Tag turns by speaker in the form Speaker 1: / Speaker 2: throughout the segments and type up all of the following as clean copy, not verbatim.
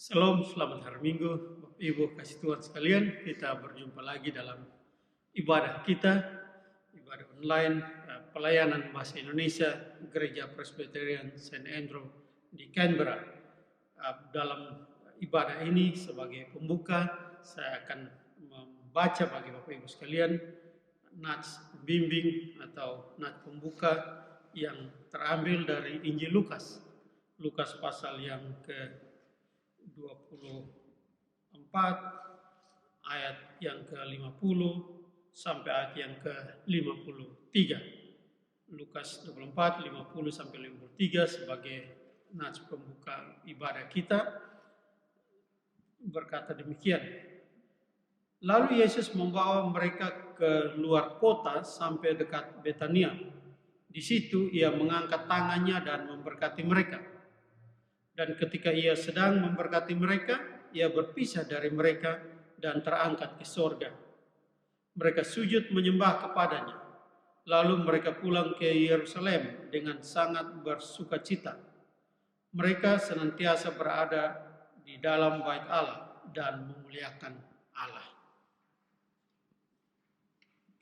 Speaker 1: Salam, selamat hari Minggu, Bapak Ibu kasih Tuhan sekalian. Kita berjumpa lagi dalam ibadah kita, ibadah online, pelayanan bahasa Indonesia, Gereja Presbyterian St. Andrew di Canberra. Dalam ibadah ini sebagai pembuka, saya akan membaca bagi Bapak Ibu sekalian nats bimbing atau nats pembuka yang terambil dari Injil Lukas. Lukas pasal yang ke-24 ayat yang ke-50 sampai ayat yang ke-53. Lukas 24, 50 sampai 53 sebagai nats pembuka ibadah kita berkata demikian. Lalu Yesus membawa mereka ke luar kota sampai dekat Betania. Di situ ia mengangkat tangannya dan memberkati mereka. Dan ketika ia sedang memberkati mereka, ia berpisah dari mereka dan terangkat ke sorga. Mereka sujud menyembah kepadanya. Lalu mereka pulang ke Yerusalem dengan sangat bersukacita. Mereka senantiasa berada di dalam bait Allah dan memuliakan Allah.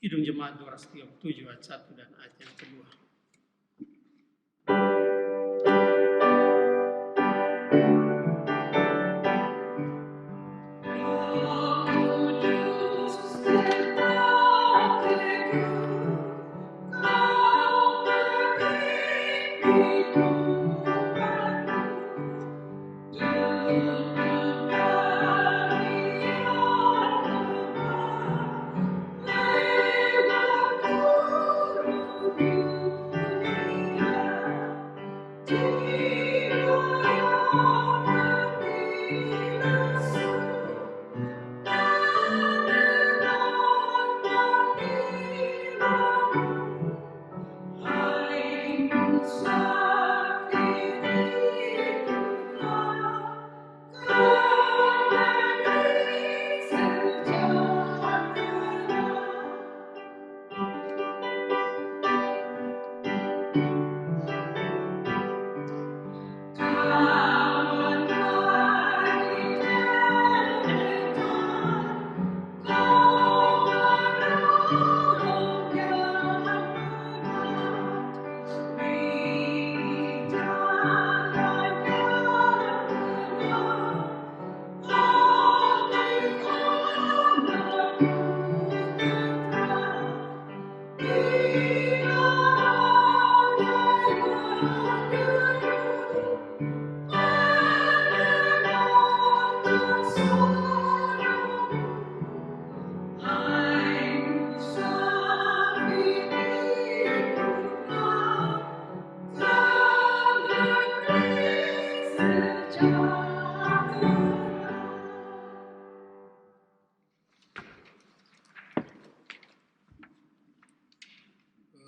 Speaker 1: Kidung Jemaat 237 ayat 1 dan ayat yang kedua.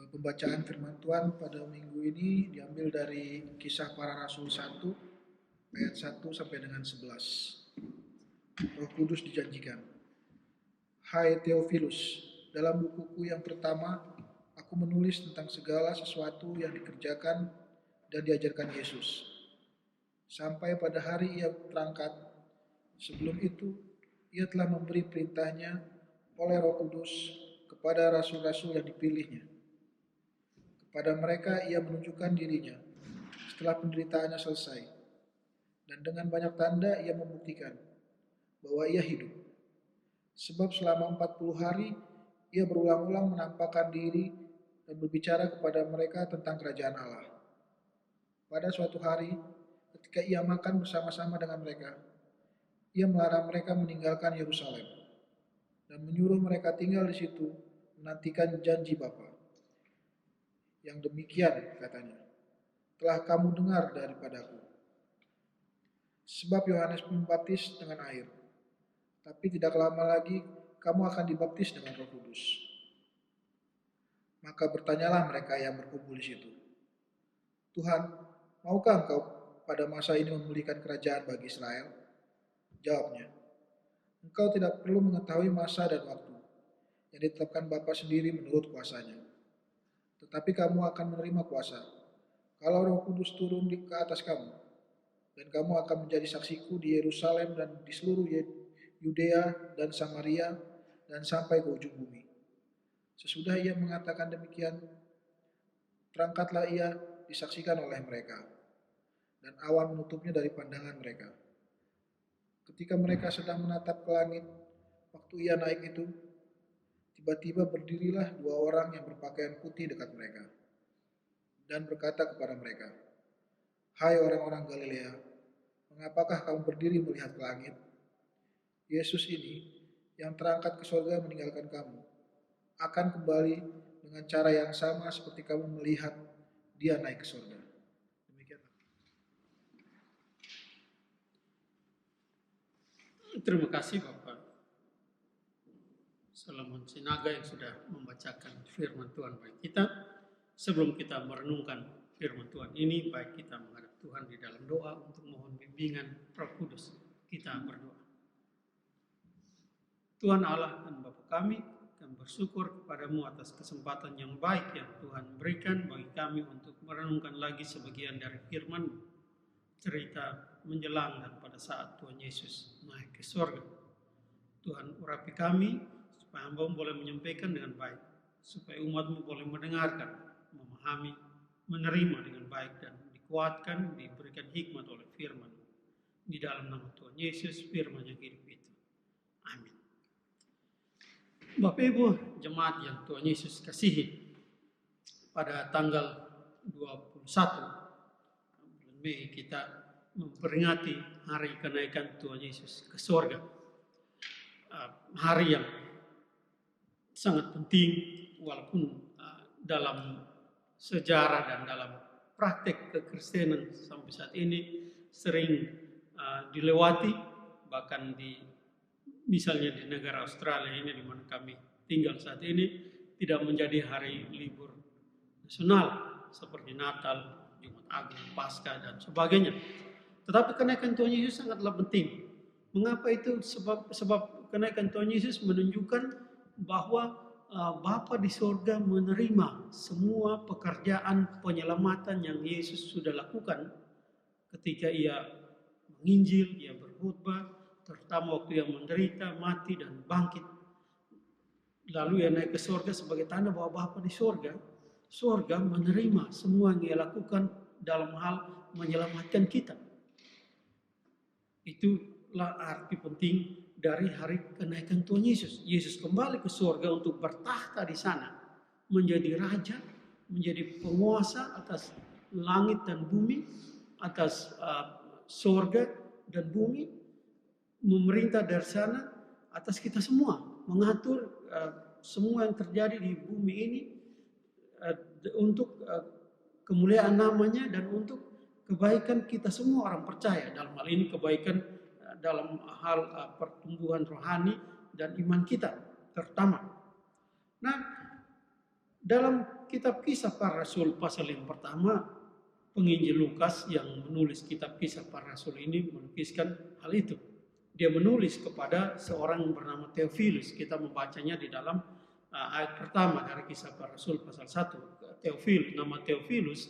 Speaker 2: Pembacaan firman Tuhan pada minggu ini diambil dari Kisah Para Rasul 1 ayat 1 sampai dengan 11. Roh Kudus dijanjikan. Hai Theophilus, dalam bukuku yang pertama aku menulis tentang segala sesuatu yang dikerjakan dan diajarkan Yesus sampai pada hari ia terangkat. Sebelum itu ia telah memberi perintahnya oleh Roh Kudus kepada rasul-rasul yang dipilihnya. Kepada mereka ia menunjukkan dirinya setelah penderitaannya selesai. Dan dengan banyak tanda ia membuktikan bahwa ia hidup. Sebab selama 40 hari ia berulang-ulang menampakkan diri dan berbicara kepada mereka tentang kerajaan Allah. Pada suatu hari ketika ia makan bersama-sama dengan mereka, ia melarang mereka meninggalkan Yerusalem dan menyuruh mereka tinggal di situ menantikan janji Bapa. Yang demikian katanya, telah kamu dengar daripadaku. Sebab Yohanes membaptis dengan air, tapi tidak lama lagi kamu akan dibaptis dengan Roh Kudus. Maka bertanyalah mereka yang berkumpul di situ, Tuhan, maukah engkau pada masa ini memulihkan kerajaan bagi Israel? Jawabnya, engkau tidak perlu mengetahui masa dan waktu yang ditetapkan Bapa sendiri menurut kuasanya. Tetapi kamu akan menerima kuasa kalau Roh Kudus turun ke atas kamu, Dan kamu akan menjadi saksiku di Yerusalem dan di seluruh Yudea dan Samaria dan sampai ke ujung bumi. Sesudah ia mengatakan demikian, terangkatlah ia disaksikan oleh mereka, dan awan menutupnya dari pandangan mereka. Ketika mereka sedang menatap ke langit, waktu ia naik itu, tiba-tiba berdirilah dua orang yang berpakaian putih dekat mereka, dan berkata kepada mereka, "Hai orang-orang Galilea, mengapakah kamu berdiri melihat ke langit? Yesus ini, yang terangkat ke surga meninggalkan kamu, akan kembali dengan cara yang sama seperti kamu melihat dia naik ke surga." Demikianlah.
Speaker 1: Terima kasih Bapak Solomon Sinaga yang sudah membacakan firman Tuhan bagi kita. Sebelum kita merenungkan firman Tuhan ini, baik kita menghadap Tuhan di dalam doa untuk mohon bimbingan Roh Kudus. Kita berdoa. Tuhan Allah dan Bapa kami, kami bersyukur kepadamu atas kesempatan yang baik yang Tuhan berikan bagi kami untuk merenungkan lagi sebagian dari firman cerita menjelang dan pada saat Tuhan Yesus naik ke surga. Tuhan urapi kami supaya hamba boleh menyampaikan dengan baik, supaya umatmu boleh mendengarkan, memahami, menerima dengan baik dan dikuatkan, diberikan hikmat oleh firman. Di dalam nama Tuhan Yesus, firman yang hidup itu. Amin. Bapak Ibu jemaat yang Tuhan Yesus kasihi, pada tanggal 21 bulan Mei kita memperingati hari kenaikan Tuhan Yesus ke surga. Hari yang sangat penting, walaupun dalam sejarah dan dalam praktek kekristenan sampai saat ini sering dilewati, bahkan misalnya di negara Australia ini di mana kami tinggal saat ini tidak menjadi hari libur nasional seperti Natal, Jumat Agung, Paskah dan sebagainya. Tetapi kenaikan Tuhan Yesus sangatlah penting. Mengapa itu? Sebab kenaikan Tuhan Yesus menunjukkan bahwa Bapa di surga menerima semua pekerjaan penyelamatan yang Yesus sudah lakukan ketika ia menginjil, ia berkhotbah, terutama waktu ia menderita, mati dan bangkit. Lalu ia naik ke surga sebagai tanda bahwa Bapa di surga menerima semua yang ia lakukan dalam hal menyelamatkan kita. Itulah arti penting dari hari kenaikan Tuhan Yesus. Yesus kembali ke surga untuk bertahta di sana, menjadi raja, menjadi penguasa atas langit dan bumi, atas surga dan bumi, memerintah dari sana atas kita semua, mengatur semua yang terjadi di bumi ini untuk kemuliaan namanya dan untuk kebaikan kita semua orang percaya. Dalam hal ini kebaikan dalam hal pertumbuhan rohani dan iman kita terutama. Nah, dalam kitab Kisah Para Rasul pasal yang pertama, penginjil Lukas yang menulis kitab Kisah Para Rasul ini melukiskan hal itu. Dia menulis kepada seorang yang bernama Theophilus. Kita membacanya di dalam ayat pertama dari Kisah Para Rasul pasal 1. Theophilus, nama Theophilus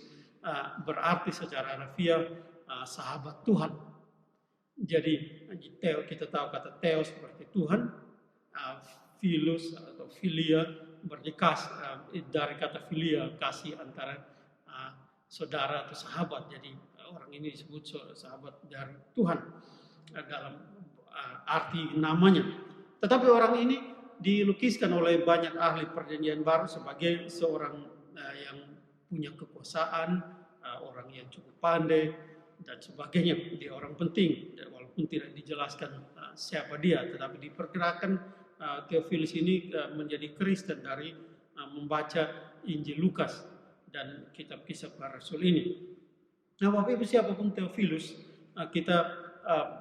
Speaker 1: berarti secara harfiah sahabat Tuhan. Jadi kita tahu kata Theo seperti Tuhan, Philus atau Philia dari kata Philia, kasih antara saudara atau sahabat. Jadi orang ini disebut sahabat dari Tuhan dalam arti namanya. Tetapi orang ini dilukiskan oleh banyak ahli perjanjian baru sebagai seorang yang punya kekuasaan, orang yang cukup pandai dan sebagainya. Dia orang penting, walaupun tidak dijelaskan siapa dia, tetapi diperkirakan Theophilus ini menjadi Kristen dari membaca Injil Lukas dan kitab Kisah Para Rasul ini. Nah, Bapak Ibu, siapapun Theophilus, kita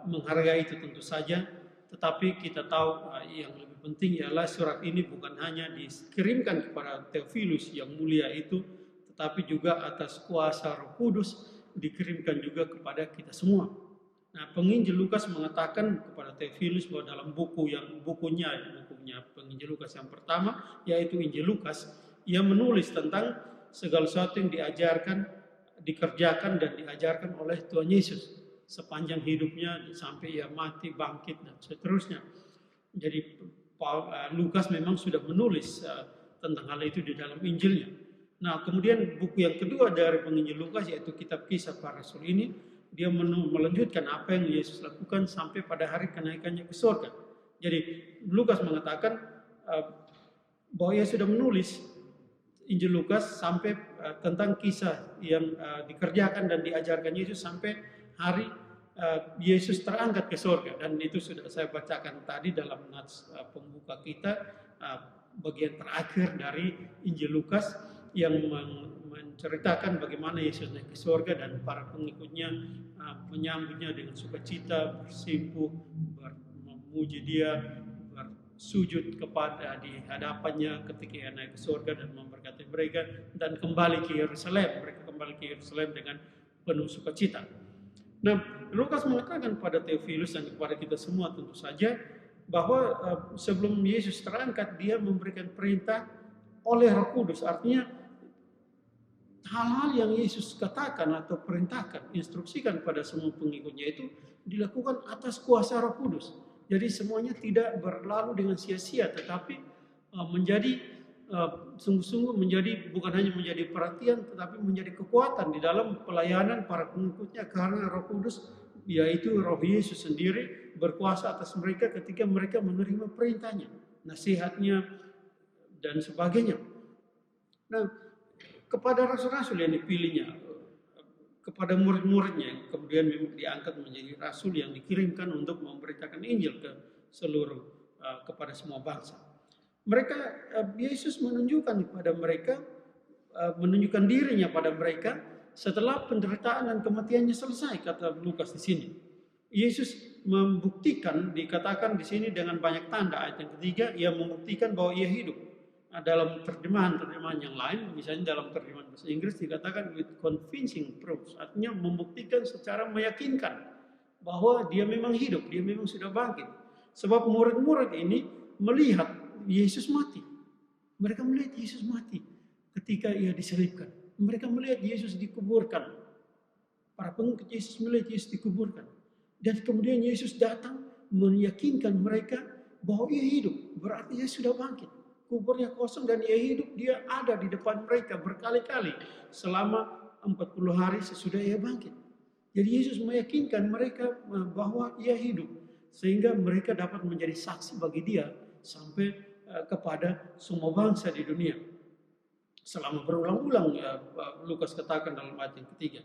Speaker 1: menghargai itu tentu saja, tetapi kita tahu yang lebih penting ialah surat ini bukan hanya dikirimkan kepada Theophilus yang mulia itu, tetapi juga atas kuasa Roh Kudus dikirimkan juga kepada kita semua. Nah, penginjil Lukas mengatakan kepada Theophilus bahwa dalam bukunya penginjil Lukas yang pertama, yaitu Injil Lukas, ia menulis tentang segala sesuatu yang diajarkan, dikerjakan dan diajarkan oleh Tuhan Yesus. sepanjang hidupnya sampai ia mati, bangkit dan seterusnya. Jadi Lukas memang sudah menulis tentang hal itu di dalam Injilnya. Nah, kemudian buku yang kedua dari penginjil Lukas yaitu kitab Kisah Para Rasul ini, dia melanjutkan apa yang Yesus lakukan sampai pada hari kenaikannya ke surga. Jadi Lukas mengatakan bahwa ia sudah menulis Injil Lukas sampai tentang kisah yang dikerjakan dan diajarkan Yesus sampai hari Yesus terangkat ke surga. Dan itu sudah saya bacakan tadi dalam nats pembuka kita, bagian terakhir dari Injil Lukas yang menceritakan bagaimana Yesus naik ke surga dan para pengikutnya menyambutnya dengan sukacita, bersimpuh, memuji Dia, bersujud kepada di hadapannya ketika ia naik ke surga dan memberkati mereka dan kembali ke Yerusalem. Mereka kembali ke Yerusalem dengan penuh sukacita. Nah, Lukas mengatakan pada Theophilus dan kepada kita semua tentu saja bahwa sebelum Yesus terangkat, dia memberikan perintah oleh Roh Kudus. Artinya hal-hal yang Yesus katakan atau perintahkan, instruksikan pada semua pengikutnya itu dilakukan atas kuasa Roh Kudus. Jadi semuanya tidak berlalu dengan sia-sia, tetapi menjadi sungguh-sungguh menjadi bukan hanya menjadi perhatian, tetapi menjadi kekuatan di dalam pelayanan para pengikutnya karena Roh Kudus, yaitu Roh Yesus sendiri berkuasa atas mereka ketika mereka menerima perintahnya, nasihatnya dan sebagainya. Nah, kepada rasul-rasul yang dipilihnya, kepada murid-muridnya yang kemudian diangkat menjadi rasul yang dikirimkan untuk memberitakan Injil ke seluruh kepada semua bangsa. Mereka Yesus menunjukkan kepada mereka, menunjukkan dirinya pada mereka setelah penderitaan dan kematiannya selesai, kata Lukas di sini. Yesus membuktikan, dikatakan di sini dengan banyak tanda. Ayat yang ketiga, ia membuktikan bahwa ia hidup. Nah, dalam terjemahan yang lain, misalnya dalam terjemahan bahasa Inggris dikatakan with convincing proofs, artinya membuktikan secara meyakinkan bahwa dia memang hidup, dia memang sudah bangkit. Sebab murid-murid ini melihat Yesus mati. Mereka melihat Yesus mati ketika ia disalibkan. Mereka melihat Yesus dikuburkan. Para pengikut Yesus melihat Yesus dikuburkan. Dan kemudian Yesus datang meyakinkan mereka bahwa ia hidup. Berarti dia sudah bangkit. Kuburnya kosong dan ia hidup, dia ada di depan mereka berkali-kali selama 40 hari sesudah ia bangkit. Jadi Yesus meyakinkan mereka bahwa ia hidup sehingga mereka dapat menjadi saksi bagi dia sampai kepada semua bangsa di dunia. Selama berulang-ulang Lukas katakan dalam ayat yang ketiga,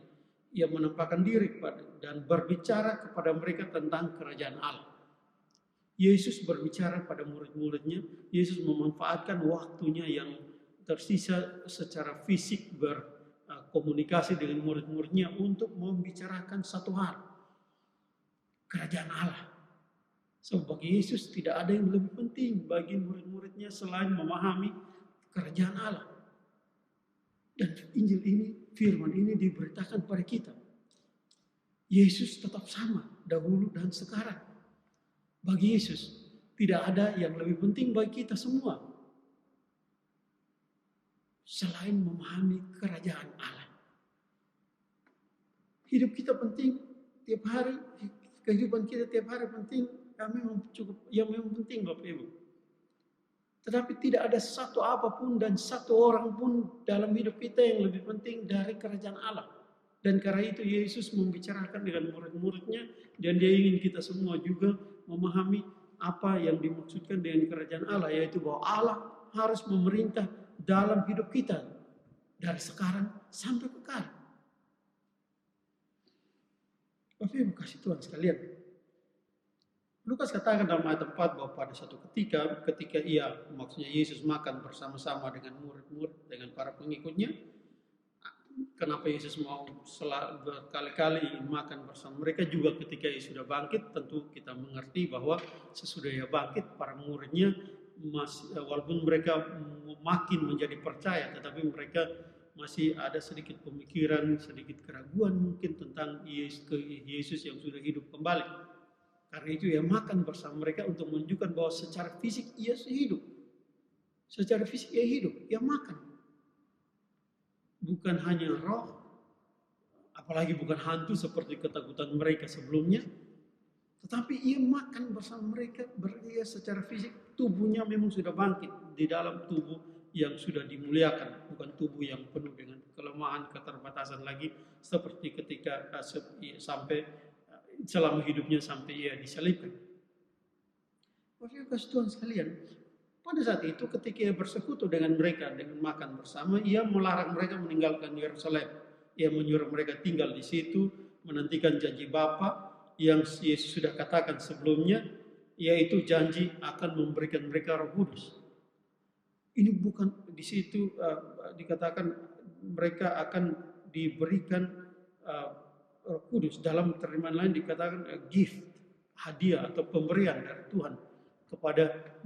Speaker 1: ia menampakkan diri dan berbicara kepada mereka tentang kerajaan Allah. Yesus berbicara pada murid-muridnya. Yesus memanfaatkan waktunya yang tersisa secara fisik berkomunikasi dengan murid-muridnya untuk membicarakan satu hal, kerajaan Allah. Sebab bagi Yesus tidak ada yang lebih penting bagi murid-muridnya selain memahami kerajaan Allah. Dan Injil ini, firman ini diberitakan pada kita. Yesus tetap sama dahulu dan sekarang. Bagi Yesus tidak ada yang lebih penting bagi kita semua selain memahami kerajaan Allah. Hidup kita penting tiap hari, kehidupan kita tiap hari penting, yang memang penting Bapak Ibu. Tetapi tidak ada satu apapun dan satu orang pun dalam hidup kita yang lebih penting dari kerajaan Allah. Dan karena itu Yesus membicarakan dengan murid-muridnya dan dia ingin kita semua juga memahami apa yang dimaksudkan dengan kerajaan Allah, yaitu bahwa Allah harus memerintah dalam hidup kita dari sekarang sampai kekal. Bapak Ibu kasih Tuhan sekalian, Lukas katakan dalam ayat 4 bahwa pada suatu ketika ia, maksudnya Yesus makan bersama-sama dengan murid-murid, dengan para pengikutnya. Kenapa Yesus mau berkali-kali makan bersama mereka juga ketika ia sudah bangkit? Tentu kita mengerti bahwa sesudah ia bangkit, para muridnya walaupun mereka makin menjadi percaya, tetapi mereka masih ada sedikit pemikiran, sedikit keraguan mungkin tentang Yesus yang sudah hidup kembali. Karena itu ia makan bersama mereka untuk menunjukkan bahwa secara fisik ia hidup. Secara fisik ia hidup, ia makan. Bukan hanya roh, Apalagi bukan hantu seperti ketakutan mereka sebelumnya, tetapi ia makan bersama mereka, ia secara fisik tubuhnya memang sudah bangkit di dalam tubuh yang sudah dimuliakan, bukan tubuh yang penuh dengan kelemahan, keterbatasan lagi seperti ketika sampai selama hidupnya sampai ia disalibkan. Bapak kasih Tuhan sekalian, pada saat itu ketika ia bersekutu dengan mereka dengan makan bersama, ia melarang mereka meninggalkan Yerusalem. Ia menyuruh mereka tinggal di situ, menantikan janji Bapa yang Yesus sudah katakan sebelumnya, yaitu janji akan memberikan mereka Roh Kudus. Ini bukan di situ dikatakan mereka akan diberikan Roh Kudus. Dalam terjemahan lain dikatakan gift, hadiah atau pemberian dari Tuhan kepada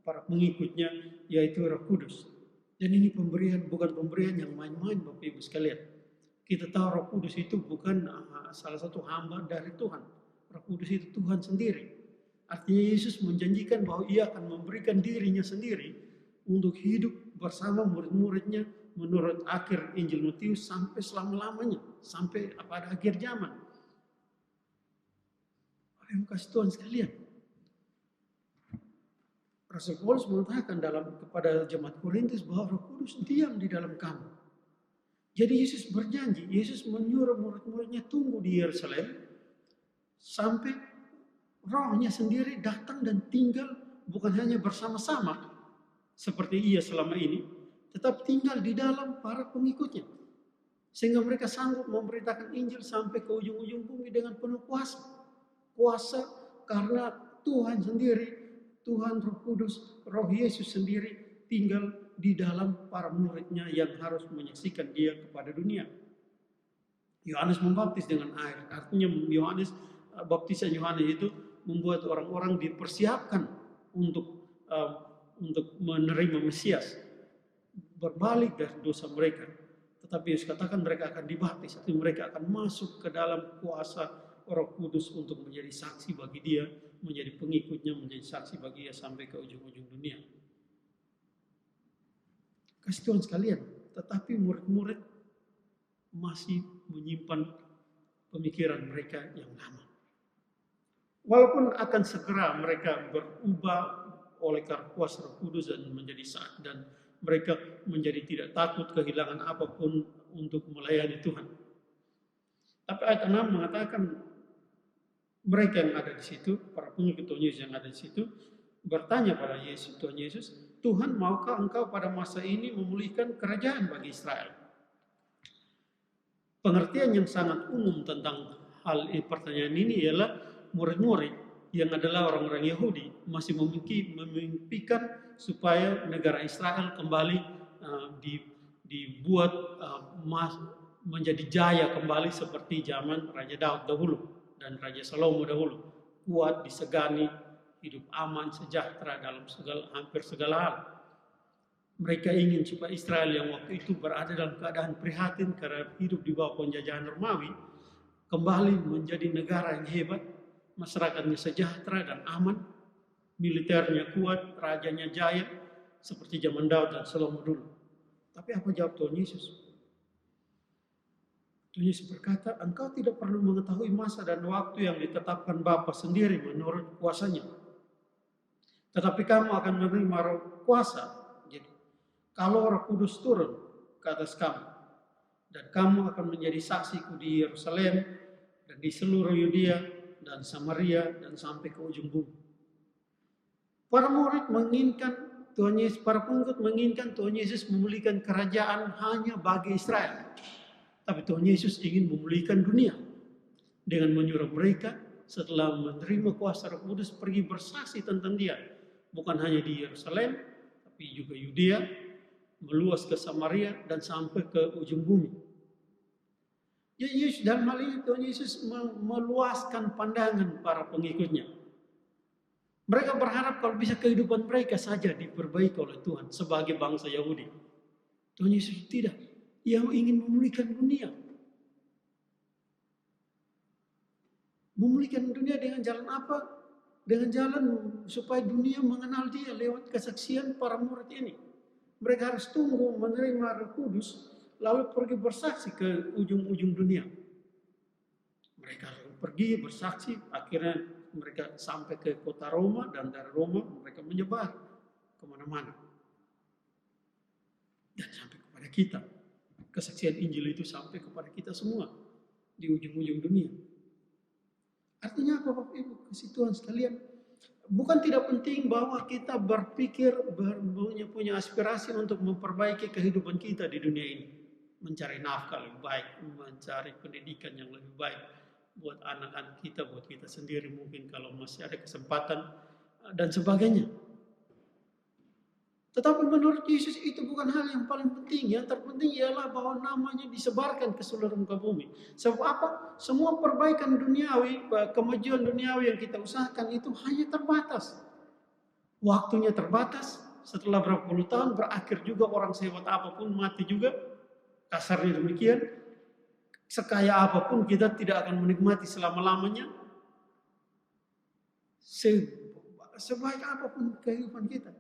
Speaker 1: para pengikutnya, yaitu Roh Kudus. Dan ini pemberian, bukan pemberian yang main-main Bapak Ibu sekalian. Kita tahu Roh Kudus itu bukan salah satu hamba dari Tuhan. Roh Kudus itu Tuhan sendiri. Artinya Yesus menjanjikan bahwa ia akan memberikan dirinya sendiri untuk hidup bersama murid-muridnya menurut akhir Injil Matius sampai selama-lamanya, sampai pada akhir zaman. Terima kasih Tuhan sekalian. Rasul Paulus mengatakan kepada jemaat Korintus bahwa Roh Kudus diam di dalam kamu. Jadi Yesus berjanji, Yesus menyuruh murid-muridnya tunggu di Yerusalem sampai Rohnya sendiri datang dan tinggal bukan hanya bersama-sama seperti ia selama ini, tetap tinggal di dalam para pengikutnya. Sehingga mereka sanggup memberitakan Injil sampai ke ujung-ujung bumi dengan penuh kuasa. Kuasa karena Tuhan sendiri, Tuhan Roh Kudus, Roh Yesus sendiri tinggal di dalam para muridnya yang harus menyaksikan dia kepada dunia. Yohanes membaptis dengan air. Artinya baptisan Yohanes itu membuat orang-orang dipersiapkan untuk menerima Mesias, berbalik dari dosa mereka. Tetapi Yesus katakan mereka akan dibaptis, artinya mereka akan masuk ke dalam kuasa Roh Kudus untuk menjadi saksi bagi dia, menjadi pengikutnya, menjadi saksi bagi dia sampai ke ujung-ujung dunia. Kasih Tuhan sekalian, tetapi murid-murid masih menyimpan pemikiran mereka yang lama. Walaupun akan segera mereka berubah oleh karena kuasa Roh Kudus dan menjadi saat, dan mereka menjadi tidak takut kehilangan apapun untuk melayani Tuhan. Tapi ayat 6 mengatakan mereka yang ada di situ, para pengikut Tuhan Yesus yang ada di situ, bertanya pada Yesus, Tuhan Yesus, Tuhan maukah engkau pada masa ini memulihkan kerajaan bagi Israel? Pengertian yang sangat umum tentang hal pertanyaan ini ialah murid-murid yang adalah orang-orang Yahudi masih memimpikan supaya negara Israel kembali dibuat menjadi jaya kembali seperti zaman Raja Daud dahulu dan Raja Salomo dahulu, kuat, disegani, hidup aman, sejahtera dalam hampir segala hal. Mereka ingin supaya Israel yang waktu itu berada dalam keadaan prihatin karena hidup di bawah penjajahan Romawi kembali menjadi negara yang hebat, masyarakatnya sejahtera dan aman, militernya kuat, rajanya jaya seperti zaman Daud dan Salomo dulu. Tapi apa jawab Tuhan Yesus? Tuhan Yesus berkata, engkau tidak perlu mengetahui masa dan waktu yang ditetapkan Bapa sendiri menurut kuasanya. Tetapi kamu akan menerima roh kuasa. Jadi, kalau Roh Kudus turun ke atas kamu, dan kamu akan menjadi saksiku di Yerusalem dan di seluruh Yudea dan Samaria dan sampai ke ujung bumi. Para murid menginginkan Tuhan Yesus, para pengikut menginginkan Tuhan Yesus memulihkan kerajaan hanya bagi Israel. Tapi Tuhan Yesus ingin memulihkan dunia dengan menyuruh mereka setelah menerima kuasa Roh Kudus pergi bersaksi tentang dia. Bukan hanya di Yerusalem, tapi juga Yudea, meluas ke Samaria dan sampai ke ujung bumi. Jadi Yesus dalam hal ini Tuhan Yesus meluaskan pandangan para pengikutnya. Mereka berharap kalau bisa kehidupan mereka saja diperbaiki oleh Tuhan sebagai bangsa Yahudi. Tuhan Yesus tidak. Ia ingin memulihkan dunia. Memulihkan dunia dengan jalan apa? Dengan jalan supaya dunia mengenal dia lewat kesaksian para murid ini. Mereka harus tunggu menerima Roh Kudus lalu pergi bersaksi ke ujung-ujung dunia. Mereka pergi bersaksi, akhirnya mereka sampai ke kota Roma, dan dari Roma mereka menyebar kemana-mana. Dan sampai kepada kita. Kesaksian Injil itu sampai kepada kita semua di ujung-ujung dunia. Artinya apa Bapak Ibu? Kasih Tuhan sekalian. Bukan tidak penting bahwa kita berpikir, punya aspirasi untuk memperbaiki kehidupan kita di dunia ini. Mencari nafkah lebih baik, mencari pendidikan yang lebih baik buat anak-anak kita, buat kita sendiri mungkin kalau masih ada kesempatan dan sebagainya. Tetapi menurut Yesus itu bukan hal yang paling penting. Yang terpenting ialah bahwa namanya disebarkan ke seluruh muka bumi. Sebab apa? Semua perbaikan duniawi, kemajuan duniawi yang kita usahakan itu hanya terbatas. Waktunya terbatas. Setelah berapa puluh tahun berakhir juga, orang sehebat apapun mati juga. Kasarnya demikian. Sekaya apapun kita tidak akan menikmati selama-lamanya. Sebaik apapun kehidupan kita.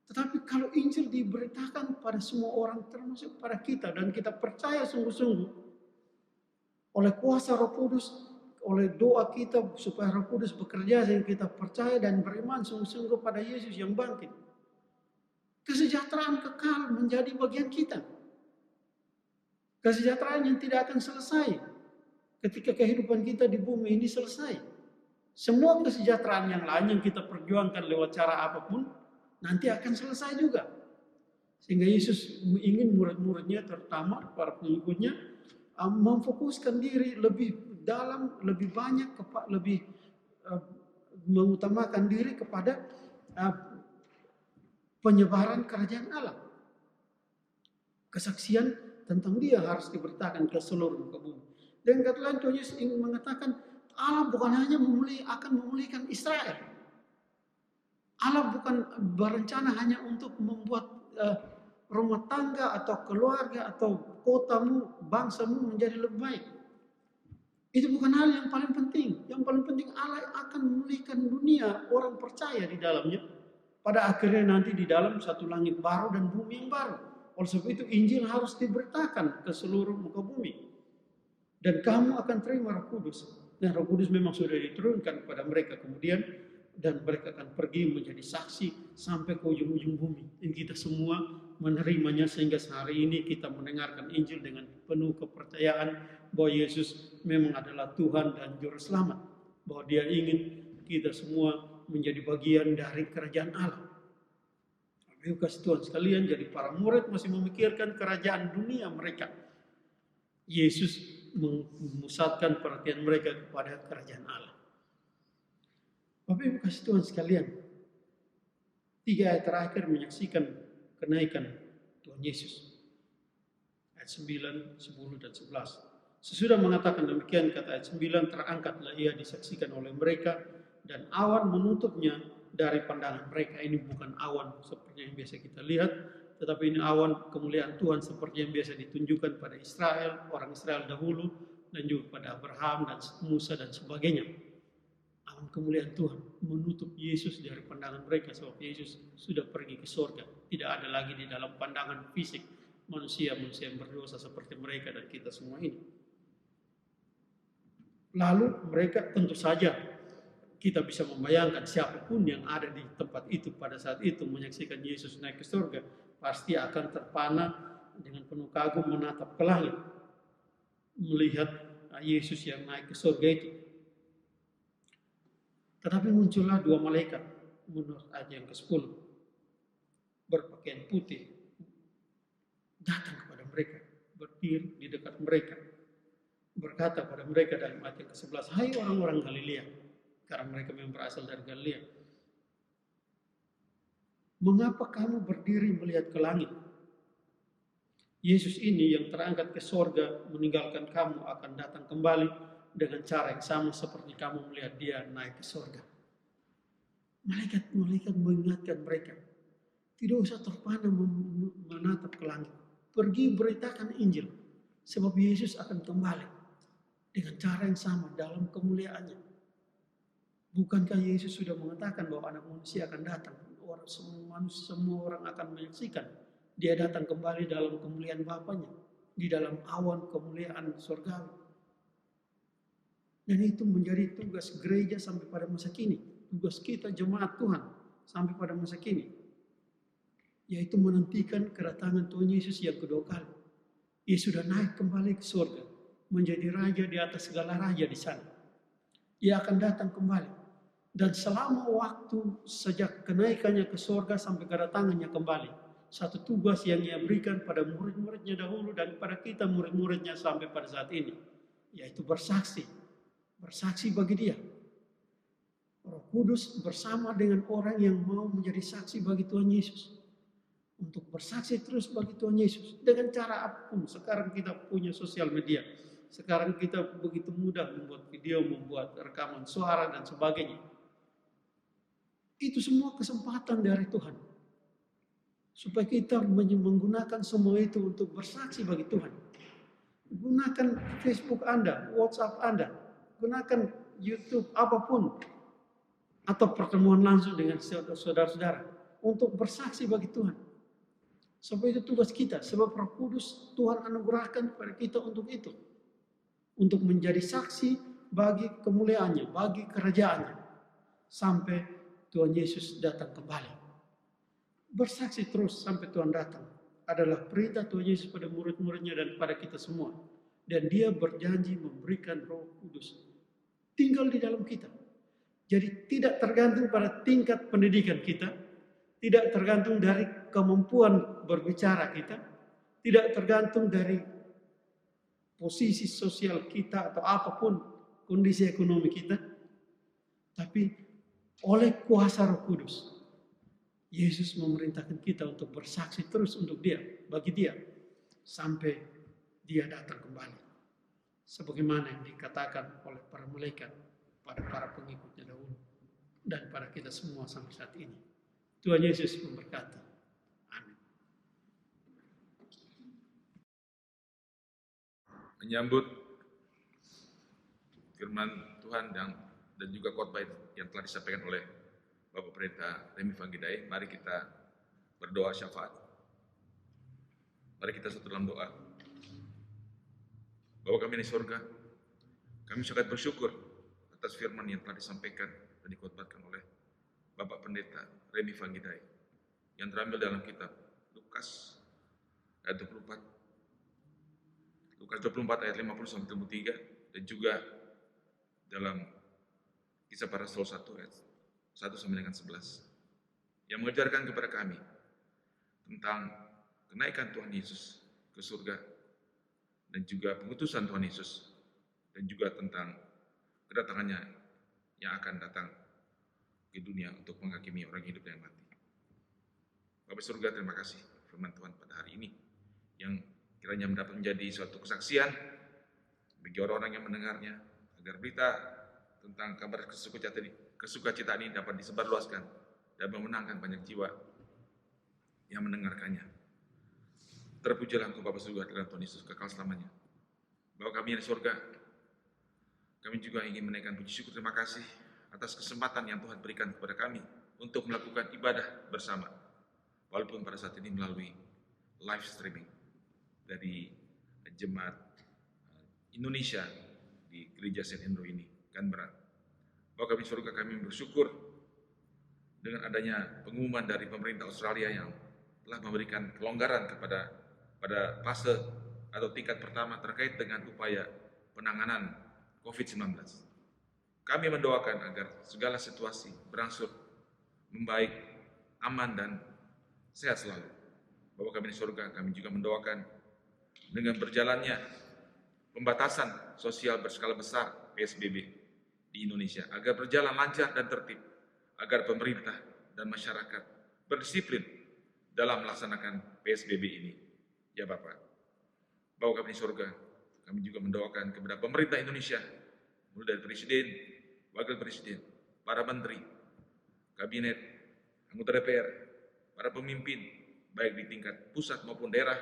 Speaker 1: Tetapi kalau Injil diberitakan pada semua orang, termasuk pada kita, dan kita percaya sungguh-sungguh oleh kuasa Roh Kudus, oleh doa kita supaya Roh Kudus bekerja sehingga kita percaya dan beriman sungguh-sungguh pada Yesus yang bangkit, kesejahteraan kekal menjadi bagian kita. Kesejahteraan yang tidak akan selesai ketika kehidupan kita di bumi ini selesai. Semua kesejahteraan yang lain yang kita perjuangkan lewat cara apapun nanti akan selesai juga. Sehingga Yesus ingin murid-muridnya, terutama para pengikutnya, memfokuskan diri lebih dalam, lebih banyak, lebih mengutamakan diri kepada penyebaran kerajaan Allah. Kesaksian tentang Dia harus diberitakan ke seluruh muka bumi. Dan kata lain, Tuhan Yesus ingin mengatakan Allah bukan hanya akan memulihkan Israel. Allah bukan berencana hanya untuk membuat rumah tangga atau keluarga atau kotamu, bangsamu menjadi lebih baik. Itu bukan hal yang paling penting. Yang paling penting Allah akan memulihkan dunia, orang percaya di dalamnya. Pada akhirnya nanti di dalam satu langit baru dan bumi yang baru. Oleh sebab itu Injil harus diberitakan ke seluruh muka bumi. Dan kamu akan terima Roh Kudus. Dan Roh Kudus memang sudah diturunkan kepada mereka kemudian. Dan mereka akan pergi menjadi saksi sampai ke ujung-ujung bumi. Dan kita semua menerimanya sehingga sehari ini kita mendengarkan Injil dengan penuh kepercayaan bahwa Yesus memang adalah Tuhan dan Juru Selamat. Bahwa Dia ingin kita semua menjadi bagian dari kerajaan Allah. Ayo kasih Tuhan sekalian, jadi para murid masih memikirkan kerajaan dunia mereka. Yesus memusatkan perhatian mereka kepada kerajaan Allah. Bapak Ibu kasih Tuhan sekalian, 3 ayat terakhir menyaksikan kenaikan Tuhan Yesus. Ayat 9, 10, dan 11. Sesudah mengatakan demikian, kata ayat 9, terangkatlah Ia disaksikan oleh mereka, dan awan menutupnya dari pandangan mereka. Ini bukan awan seperti yang biasa kita lihat, tetapi ini awan kemuliaan Tuhan seperti yang biasa ditunjukkan pada Israel, orang Israel dahulu, dan juga pada Abraham dan Musa dan sebagainya. Awan kemuliaan Tuhan menutup Yesus dari pandangan mereka sebab Yesus sudah pergi ke surga. Tidak ada lagi di dalam pandangan fisik manusia-manusia yang berdosa seperti mereka dan kita semua ini. Lalu mereka tentu saja kita bisa membayangkan siapapun yang ada di tempat itu pada saat itu menyaksikan Yesus naik ke surga pasti akan terpana dengan penuh kagum menatap ke langit melihat Yesus yang naik ke surga itu. Tetapi muncullah 2 malaikat menurut ayat yang ke-10 berpakaian putih datang kepada mereka, berdiri di dekat mereka, berkata pada mereka dalam ayat yang ke-11, hai orang-orang Galilea, karena mereka memang berasal dari Galilea, mengapa kamu berdiri melihat ke langit? Yesus ini yang terangkat ke sorga meninggalkan kamu akan datang kembali dengan cara yang sama seperti kamu melihat Dia naik ke sorga. Malaikat-malaikat mengingatkan mereka, tidak usah terpana menatap ke langit. Pergi beritakan Injil, sebab Yesus akan kembali dengan cara yang sama dalam kemuliaannya. Bukankah Yesus sudah mengatakan bahwa anak manusia akan datang, semua orang akan menyaksikan Dia datang kembali dalam kemuliaan Bapanya, di dalam awan kemuliaan surgawi. Dan itu menjadi tugas gereja sampai pada masa kini. Tugas kita jemaat Tuhan sampai pada masa kini. Yaitu menantikan kedatangan Tuhan Yesus yang kedua kali. Ia sudah naik kembali ke surga. Menjadi raja di atas segala raja di sana. Ia akan datang kembali. Dan selama waktu sejak kenaikannya ke surga sampai kedatangannya kembali. Satu tugas yang ia berikan pada murid-muridnya dahulu dan pada kita murid-muridnya sampai pada saat ini. Yaitu bersaksi. Bersaksi bagi dia. Roh Kudus bersama dengan orang yang mau menjadi saksi bagi Tuhan Yesus. Untuk bersaksi terus bagi Tuhan Yesus. Dengan cara apapun. Sekarang kita punya sosial media. Sekarang kita begitu mudah membuat video, membuat rekaman suara dan sebagainya. Itu semua kesempatan dari Tuhan. Supaya kita menggunakan semua itu untuk bersaksi bagi Tuhan. Gunakan Facebook Anda, WhatsApp Anda. Gunakan YouTube, apapun. Atau pertemuan langsung dengan saudara-saudara. Untuk bersaksi bagi Tuhan. Sebab itu tugas kita. Sebab Roh Kudus Tuhan anugerahkan kepada kita untuk itu. Untuk menjadi saksi bagi kemuliaannya, bagi kerajaannya. Sampai Tuhan Yesus datang kembali. Bersaksi terus sampai Tuhan datang. Adalah perintah Tuhan Yesus pada murid-muridnya dan pada kita semua. Dan dia berjanji memberikan Roh Kudus. Tinggal di dalam kita. Jadi tidak tergantung pada tingkat pendidikan kita. Tidak tergantung dari kemampuan berbicara kita. Tidak tergantung dari posisi sosial kita atau apapun kondisi ekonomi kita. Tapi oleh kuasa Roh Kudus. Yesus memerintahkan kita untuk bersaksi terus untuk dia. Bagi dia. Sampai dia datang kembali. Sebagaimana yang dikatakan oleh para malaikat pada para pengikutnya dahulu. Dan pada kita semua sampai saat ini. Tuhan Yesus memberkati. Amin.
Speaker 3: Menyambut firman Tuhan dan juga khotbah yang telah disampaikan oleh Bapak Pendeta Remi Vanggidai, mari kita berdoa syafaat. Mari kita satu dalam doa. Bapa kami di surga, kami sangat bersyukur atas firman yang telah disampaikan dan dikhotbahkan oleh Bapak Pendeta Remi Vanggidai yang terambil dalam kitab Lukas ayat 24. Lukas 24 ayat 50 sampai 33 dan juga dalam Kisah Para Rasul 1 ayat 1 sampai dengan 11 yang mengajarkan kepada kami tentang kenaikan Tuhan Yesus ke surga dan juga pengutusan Tuhan Yesus dan juga tentang kedatangannya yang akan datang ke dunia untuk menghakimi orang hidup dan mati. Bapak surga, terima kasih firman Tuhan pada hari ini yang kiranya mendapat menjadi suatu kesaksian bagi orang-orang yang mendengarnya agar berita tentang kabar kesukacitaan ini dapat disebarluaskan dan memenangkan banyak jiwa yang mendengarkannya. Terpujilah Engkau Bapa surga dalam Tuhan Yesus kekal selamanya. Bapa kami yang di surga, kami juga ingin menaikkan puji syukur terima kasih atas kesempatan yang Tuhan berikan kepada kami untuk melakukan ibadah bersama. Walaupun pada saat ini melalui live streaming dari jemaat Indonesia di Gereja St. Andrew ini, Canberra. Bahwa kami surga kami bersyukur dengan adanya pengumuman dari pemerintah Australia yang telah memberikan kelonggaran pada fase atau tingkat pertama terkait dengan upaya penanganan COVID-19. Kami mendoakan agar segala situasi berangsur membaik, aman dan sehat selalu. Bapa kami di surga, kami juga mendoakan dengan berjalannya pembatasan sosial berskala besar PSBB di Indonesia agar berjalan lancar dan tertib, agar pemerintah dan masyarakat berdisiplin dalam melaksanakan PSBB ini. Ya Bapak, Bapa kami di surga, kami juga mendoakan kepada pemerintah Indonesia, mulai dari Presiden, Wakil Presiden, para Menteri, Kabinet, anggota DPR, para pemimpin, baik di tingkat pusat maupun daerah,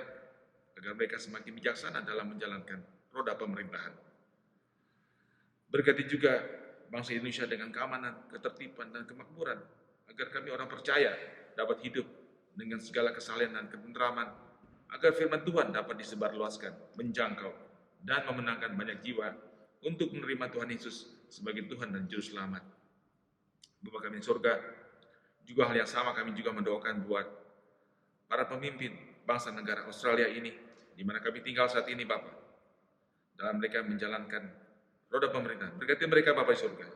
Speaker 3: agar mereka semakin bijaksana dalam menjalankan roda pemerintahan. Berkati juga bangsa Indonesia dengan keamanan, ketertiban, dan kemakmuran, agar kami orang percaya dapat hidup dengan segala kesalehan dan ketentraman, agar firman Tuhan dapat disebarluaskan, menjangkau, dan memenangkan banyak jiwa untuk menerima Tuhan Yesus sebagai Tuhan dan Juru Selamat. Bapa kami di surga, juga hal yang sama kami juga mendoakan buat para pemimpin bangsa negara Australia ini, di mana kami tinggal saat ini Bapa, dalam mereka menjalankan roda pemerintahan. Berkati mereka Bapa di surga.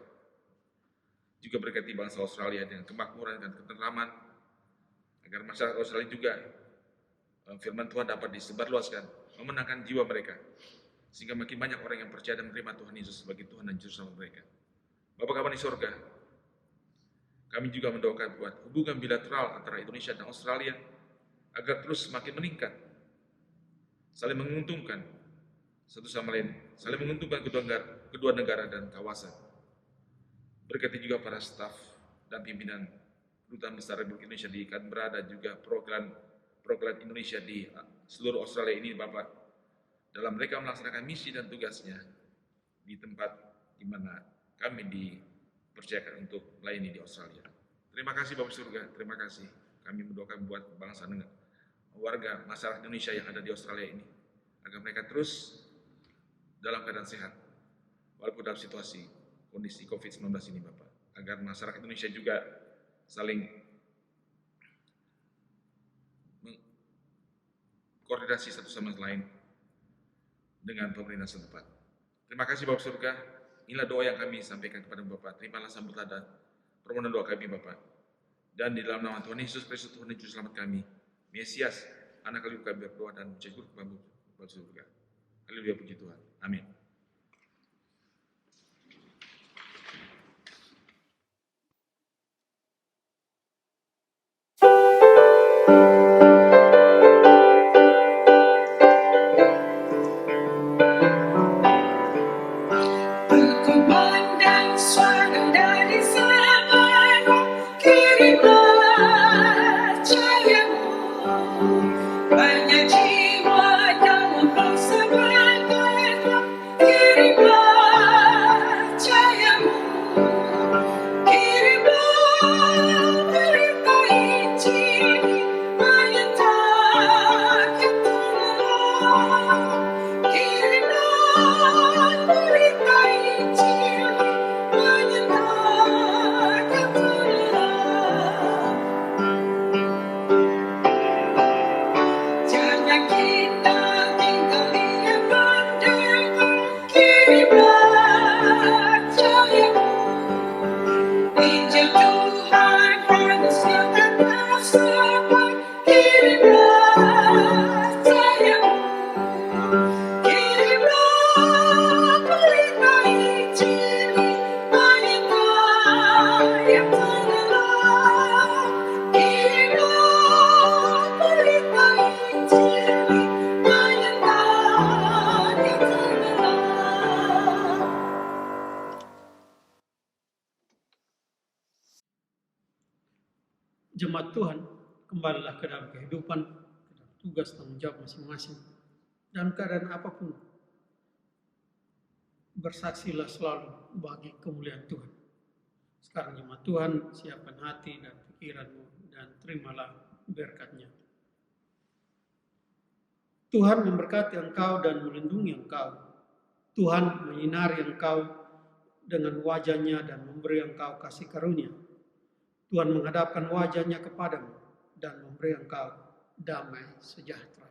Speaker 3: Juga berkati bangsa Australia dengan kemakmuran dan ketentraman, agar masyarakat Australia juga firman Tuhan dapat disebarluaskan, memenangkan jiwa mereka, sehingga makin banyak orang yang percaya dan menerima Tuhan Yesus sebagai Tuhan dan Juru Selamat mereka. Bapa kami di surga, kami juga mendoakan buat hubungan bilateral antara Indonesia dan Australia agar terus semakin meningkat, saling menguntungkan satu sama lain, saling menguntungkan kedua negara dan kawasan. Berkati juga para staf dan pimpinan Kedutaan Besar Republik Indonesia di Canberra dan juga program Indonesia di seluruh Australia ini Bapak, dalam mereka melaksanakan misi dan tugasnya di tempat di mana kami dipercayakan untuk melayani di Australia. Terima kasih Bapak surga, terima kasih. Kami mendoakan buat bangsa warga masyarakat Indonesia yang ada di Australia ini, agar mereka terus dalam keadaan sehat walaupun dalam situasi kondisi COVID-19 ini Bapak, agar masyarakat Indonesia juga saling koordinasi satu sama lain dengan pemerintah setempat. Terima kasih Bapak surga. Inilah doa yang kami sampaikan kepada Bapak. Terimalah sambutan dan permohonan doa kami Bapak. Dan di dalam nama Tuhan Yesus Kristus, Tuhan dan Juru Selamat kami, Mesias, anak kami berdoa dan mengucap syukur kepada Bapak surga. Haleluya, puji Tuhan. Amin.
Speaker 1: Jemaat Tuhan, kembalilah ke dalam kehidupan, ke dalam tugas tanggung jawab masing-masing. Dalam keadaan apapun, bersaksilah selalu bagi kemuliaan Tuhan. Sekarang jemaat Tuhan, siapkan hati dan pikiranmu dan terimalah berkat-Nya. Tuhan memberkati engkau dan melindungi engkau. Tuhan menyinari engkau dengan wajah-Nya dan memberi engkau kasih karunia. Tuhan menghadapkan wajah-Nya kepadamu dan memberi engkau damai sejahtera.